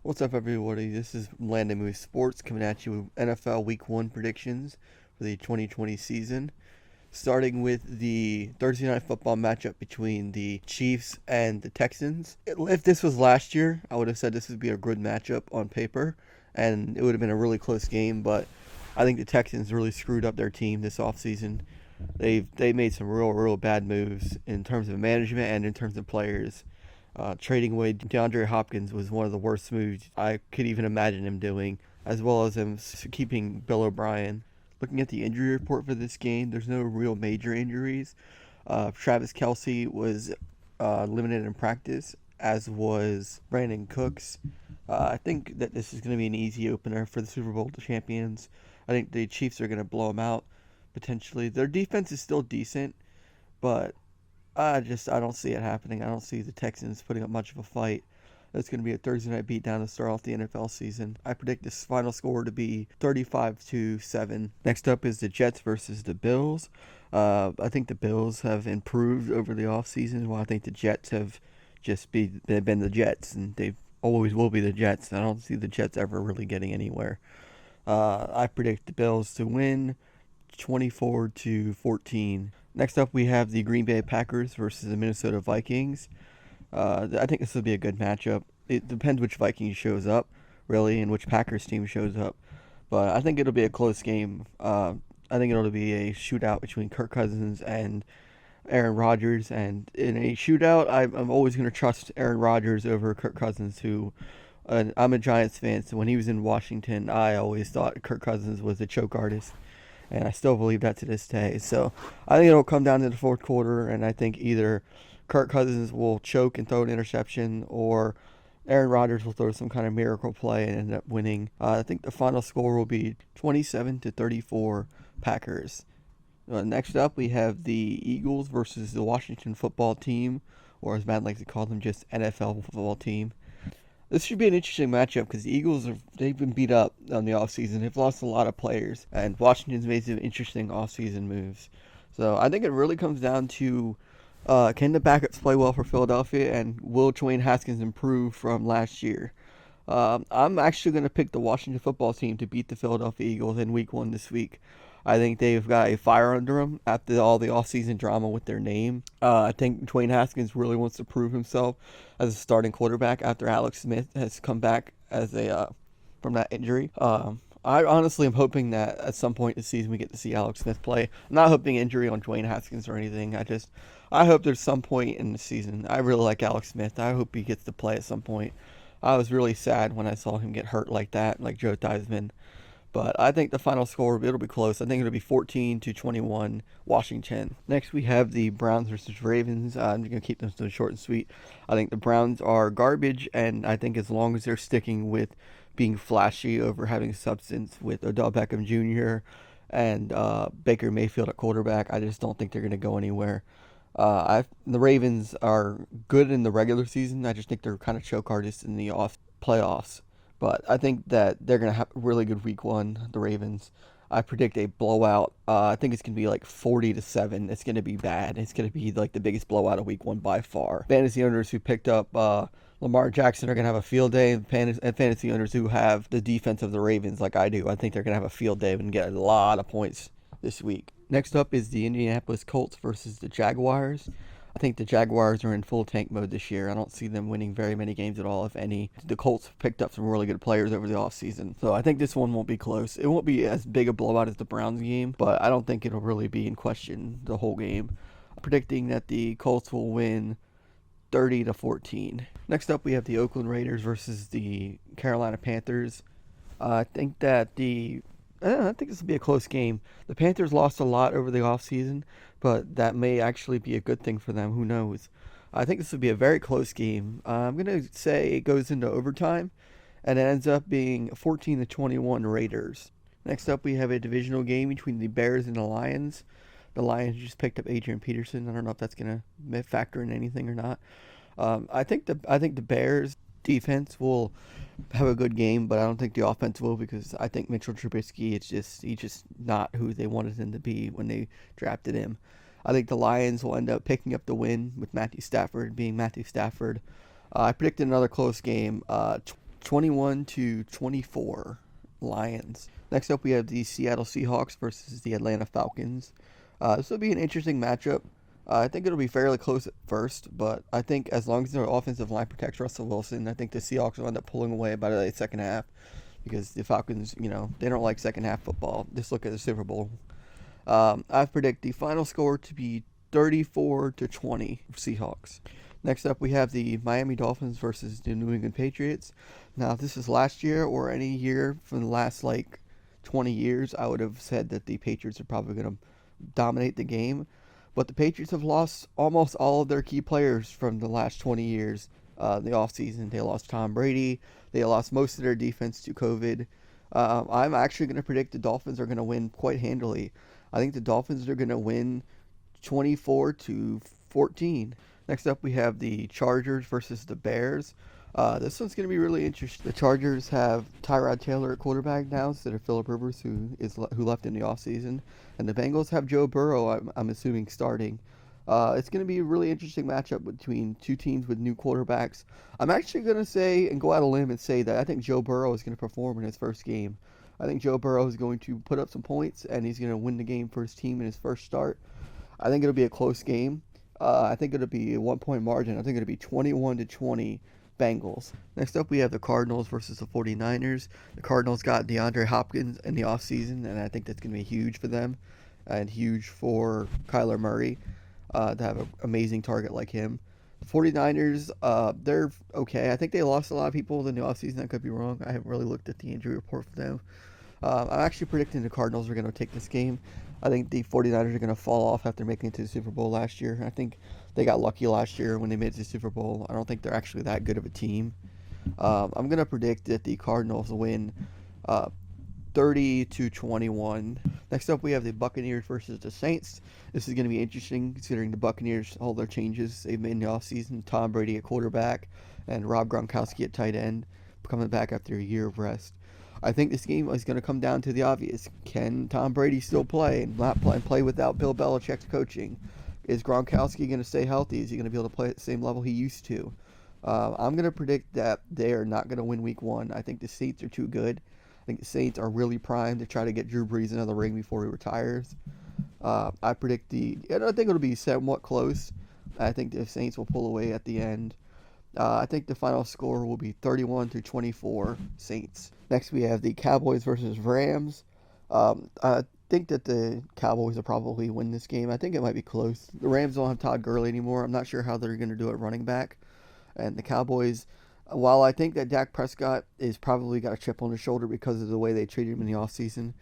What's up, everybody? This is Landon Moose Sports coming at you with NFL Week 1 predictions for the 2020 season. Starting with the Thursday Night Football matchup between the Chiefs and the Texans. If this was last year, I would have said this would be a good matchup on paper, and it would have been a really close game, but I think the Texans really screwed up their team this offseason. They made some real bad moves in terms of management and in terms of players. Trading away DeAndre Hopkins was one of the worst moves I could even imagine him doing, as well as him keeping Bill O'Brien. Looking at the injury report for this game, there's no real major injuries. Travis Kelce was limited in practice, as was Brandon Cooks. I think that this is going to be an easy opener for the Super Bowl champions. I think the Chiefs are going to blow them out, potentially. Their defense is still decent, but I don't see it happening. I don't see the Texans putting up much of a fight. It's going to be a Thursday night beatdown to start off the NFL season. I predict this final score to be 35-7. Next up is the Jets versus the Bills. I think the Bills have improved over the offseason, while I think the Jets have just been the Jets, and they always will be the Jets. I don't see the Jets ever really getting anywhere. I predict the Bills to win 24-14. Next up, we have the Green Bay Packers versus the Minnesota Vikings. I think this will be a good matchup. It depends which Vikings shows up, really, and which Packers team shows up. But I think it'll be a close game. I think it'll be a shootout between Kirk Cousins and Aaron Rodgers. And in a shootout, I'm always going to trust Aaron Rodgers over Kirk Cousins, who I'm a Giants fan, so when he was in Washington, I always thought Kirk Cousins was a choke artist. And I still believe that to this day. So I think it'll come down to the fourth quarter, and I think either Kirk Cousins will choke and throw an interception, or Aaron Rodgers will throw some kind of miracle play and end up winning. I think the final score will be 27-34 Packers. Next up, we have the Eagles versus the Washington Football Team, or as Matt likes to call them, just NFL Football Team. This should be an interesting matchup because the Eagles they've been beat up on the offseason. They've lost a lot of players, and Washington's made some interesting offseason moves. So I think it really comes down to can the backups play well for Philadelphia, and will Dwayne Haskins improve from last year? I'm actually going to pick the Washington Football Team to beat the Philadelphia Eagles in Week 1 this week. I think they've got a fire under them after all the offseason drama with their name. I think Dwayne Haskins really wants to prove himself as a starting quarterback after Alex Smith has come back as from that injury. I honestly am hoping that at some point this season we get to see Alex Smith play. I'm not hoping injury on Dwayne Haskins or anything. I hope there's some point in the season. I really like Alex Smith. I hope he gets to play at some point. I was really sad when I saw him get hurt like that, like Joe Theismann. But I think the final score, it'll be close. I think it'll be 14-21 Washington. Next, we have the Browns versus Ravens. I'm going to keep them so short and sweet. I think the Browns are garbage, and I think as long as they're sticking with being flashy over having substance with Odell Beckham Jr. and Baker Mayfield at quarterback, I just don't think they're going to go anywhere. The Ravens are good in the regular season. I just think they're kind of choke artists in the playoffs. But I think that they're going to have a really good Week 1, the Ravens. I predict a blowout. I think it's going to be like 40-7. It's going to be bad. It's going to be like the biggest blowout of Week 1 by far. Fantasy owners who picked up Lamar Jackson are going to have a field day, and fantasy owners who have the defense of the Ravens like I do, I think they're going to have a field day and get a lot of points this week. Next up is the Indianapolis Colts versus the Jaguars. I think the Jaguars are in full tank mode this year. I don't see them winning very many games at all, if any. The Colts picked up some really good players over the offseason. So I think this one won't be close. It won't be as big a blowout as the Browns game, but I don't think it'll really be in question the whole game. I'm predicting that the Colts will win 30-14. Next up, we have the Oakland Raiders versus the Carolina Panthers. I think this will be a close game. The Panthers lost a lot over the offseason, but that may actually be a good thing for them. Who knows? I think this will be a very close game. I'm going to say it goes into overtime, and it ends up being 14-21 Raiders. Next up, we have a divisional game between the Bears and the Lions. The Lions just picked up Adrian Peterson. I don't know if that's going to factor in anything or not. I think the Bears defense will have a good game, but I don't think the offense will, because I think Mitchell Trubisky, he's just not who they wanted him to be when they drafted him. I think the Lions will end up picking up the win with Matthew Stafford being Matthew Stafford. I predicted another close game, 21-24 Lions. Next up, we have the Seattle Seahawks versus the Atlanta Falcons. This will be an interesting matchup. I think it'll be fairly close at first, but I think as long as their offensive line protects Russell Wilson, I think the Seahawks will end up pulling away by the second half because the Falcons, they don't like second half football. Just look at the Super Bowl. I predict the final score to be 34-20 Seahawks. Next up, we have the Miami Dolphins versus the New England Patriots. Now, if this is last year or any year from the last 20 years, I would have said that the Patriots are probably going to dominate the game. But the Patriots have lost almost all of their key players from the last 20 years. The offseason, they lost Tom Brady. They lost most of their defense to COVID. I'm actually going to predict the Dolphins are going to win quite handily. I think the Dolphins are going to win 24-14. Next up, we have the Chargers versus the Bears. This one's going to be really interesting. The Chargers have Tyrod Taylor at quarterback now instead of Phillip Rivers, who left in the offseason. And the Bengals have Joe Burrow, I'm assuming, starting. It's going to be a really interesting matchup between two teams with new quarterbacks. I'm actually going to say and go out on a limb and say that I think Joe Burrow is going to perform in his first game. I think Joe Burrow is going to put up some points, and he's going to win the game for his team in his first start. I think it'll be a close game. I think it'll be a 1-point margin. I think it'll be 21-20 Bengals. Next up, we have the Cardinals versus the 49ers. The Cardinals got DeAndre Hopkins in the offseason, and I think that's going to be huge for them and huge for Kyler Murray to have an amazing target like him. The 49ers, they're okay. I think they lost a lot of people in the offseason. I could be wrong. I haven't really looked at the injury report for them. I'm actually predicting the Cardinals are going to take this game. I think the 49ers are going to fall off after making it to the Super Bowl last year. I think they got lucky last year when they made it to the Super Bowl. I don't think they're actually that good of a team. I'm going to predict that the Cardinals win 30-21. Next up, we have the Buccaneers versus the Saints. This is going to be interesting considering the Buccaneers, all their changes they've made in the offseason. Tom Brady at quarterback and Rob Gronkowski at tight end, coming back after a year of rest. I think this game is going to come down to the obvious. Can Tom Brady still play and not play without Bill Belichick's coaching? Is Gronkowski going to stay healthy? Is he going to be able to play at the same level he used to? I'm going to predict that they are not going to win week one. I think the Saints are too good. I think the Saints are really primed to try to get Drew Brees another ring before he retires. I predict I think it'll be somewhat close. I think the Saints will pull away at the end. I think the final score will be 31-24 Saints. Next, we have the Cowboys versus Rams. I think that the Cowboys will probably win this game. I think it might be close. The Rams don't have Todd Gurley anymore. I'm not sure how they're going to do it running back. And the Cowboys, while I think that Dak Prescott is probably got a chip on his shoulder because of the way they treated him in the offseason,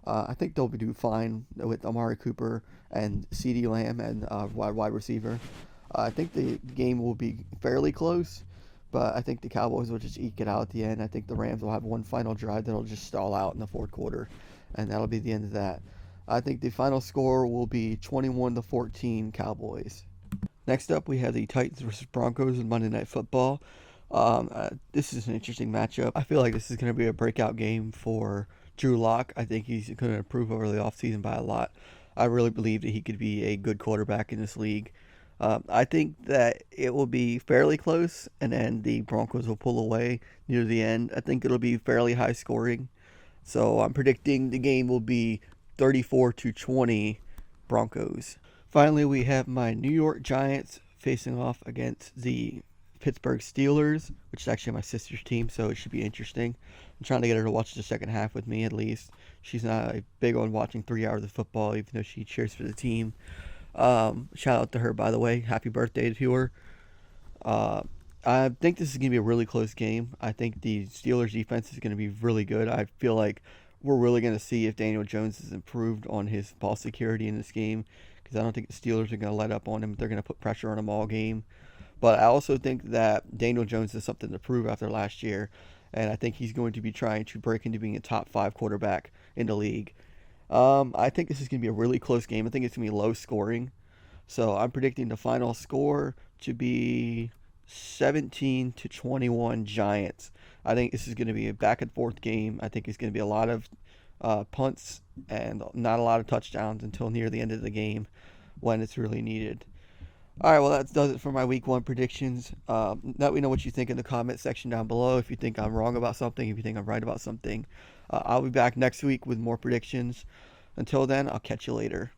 I think they'll do fine with Amari Cooper and CeeDee Lamb and wide receiver. I think the game will be fairly close, but I think the Cowboys will just eke it out at the end. I think the Rams will have one final drive that'll just stall out in the fourth quarter, and that'll be the end of that. I think the final score will be 21-14 Cowboys. Next up, we have the Titans versus Broncos in Monday Night Football. This is an interesting matchup. I feel like this is going to be a breakout game for Drew Lock. I think he's going to improve over the offseason by a lot. I really believe that he could be a good quarterback in this league. I think that it will be fairly close, and then the Broncos will pull away near the end. I think it'll be fairly high scoring. So I'm predicting the game will be 34-20 Broncos. Finally, we have my New York Giants facing off against the Pittsburgh Steelers, which is actually my sister's team, so it should be interesting. I'm trying to get her to watch the second half with me at least. She's not big on watching 3 hours of football, even though she cheers for the team. Shout out to her, by the way. Happy birthday to her. I think this is going to be a really close game. I think the Steelers defense is going to be really good. I feel like we're really going to see if Daniel Jones has improved on his ball security in this game, because I don't think the Steelers are going to let up on him. They're going to put pressure on him all game. But I also think that Daniel Jones has something to prove after last year, and I think he's going to be trying to break into being a top 5 quarterback in the league. I think this is going to be a really close game. I think it's going to be low scoring. So I'm predicting the final score to be 17-21 Giants. I think this is going to be a back and forth game. I think it's going to be a lot of punts and not a lot of touchdowns until near the end of the game when it's really needed. All right, well, that does it for my week one predictions. Let me know what you think in the comment section down below. If you think I'm wrong about something, if you think I'm right about something. I'll be back next week with more predictions. Until then, I'll catch you later.